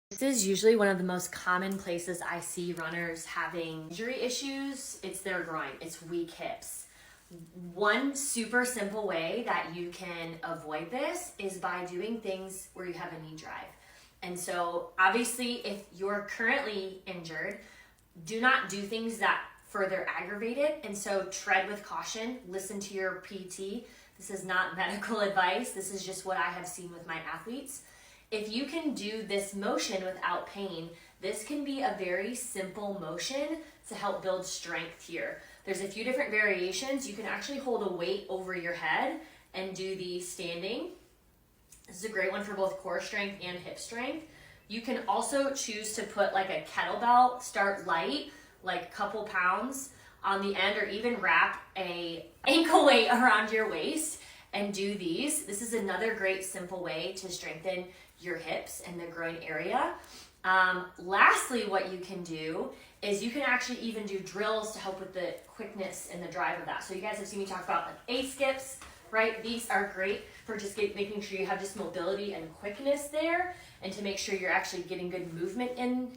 This is usually one of the most common places I see runners having injury issues. It's their groin, it's weak hips. One super simple way that you can avoid this is by doing things where you have a knee drive. And so obviously if you're currently injured, do not do things that further aggravate it. And so tread with caution, listen to your PT. This is not medical advice. This is just what I have seen with my athletes. If you can do this motion without pain, this can be a very simple motion to help build strength here. There's a few different variations. You can actually hold a weight over your head and do the standing. This is a great one for both core strength and hip strength. You can also choose to put like a kettlebell, start light, like a couple pounds on the end, or even wrap a ankle weight around your waist and do these. This is another great simple way to strengthen your hips and the groin area. Lastly, what you can do is you can actually even do drills to help with the quickness and the drive of that. So you guys have seen me talk about like A-skips, right? These are great for just making sure you have just mobility and quickness there, and to make sure you're actually getting good movement in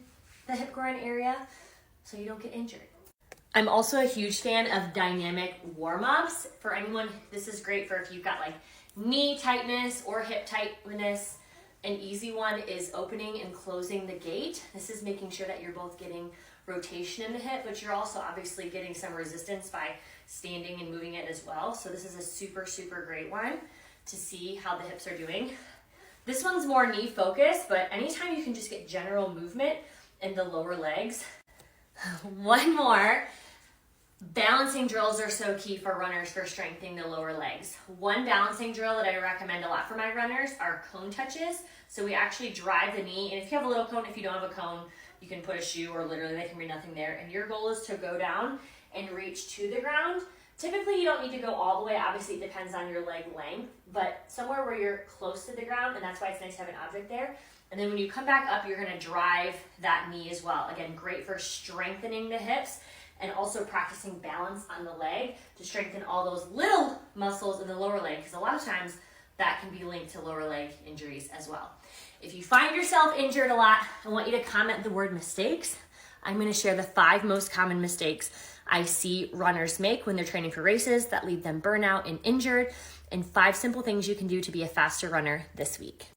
the hip groin area so you don't get injured. I'm also a huge fan of dynamic warm-ups. For anyone, this is great for if you've got like knee tightness or hip tightness. An easy one is opening and closing the gate. This is making sure that you're both getting rotation in the hip, but you're also obviously getting some resistance by standing and moving it as well. So this is a super, super great one to see how the hips are doing. This one's more knee focused, but anytime you can just get general movement in the lower legs. One more. Balancing drills are so key for runners for strengthening the lower legs. One balancing drill that I recommend a lot for my runners are cone touches. So we actually drive the knee, and if you have a little cone, if you don't have a cone, you can put a shoe or literally there can be nothing there. And your goal is to go down and reach to the ground. Typically you don't need to go all the way. Obviously it depends on your leg length, but somewhere where you're close to the ground, and that's why it's nice to have an object there. And then when you come back up, you're gonna drive that knee as well. Again, great for strengthening the hips and also practicing balance on the leg to strengthen all those little muscles in the lower leg, because a lot of times that can be linked to lower leg injuries as well. If you find yourself injured a lot, I want you to comment the word mistakes. I'm gonna share the 5 most common mistakes I see runners make when they're training for races that leave them burnout and injured, and 5 simple things you can do to be a faster runner this week.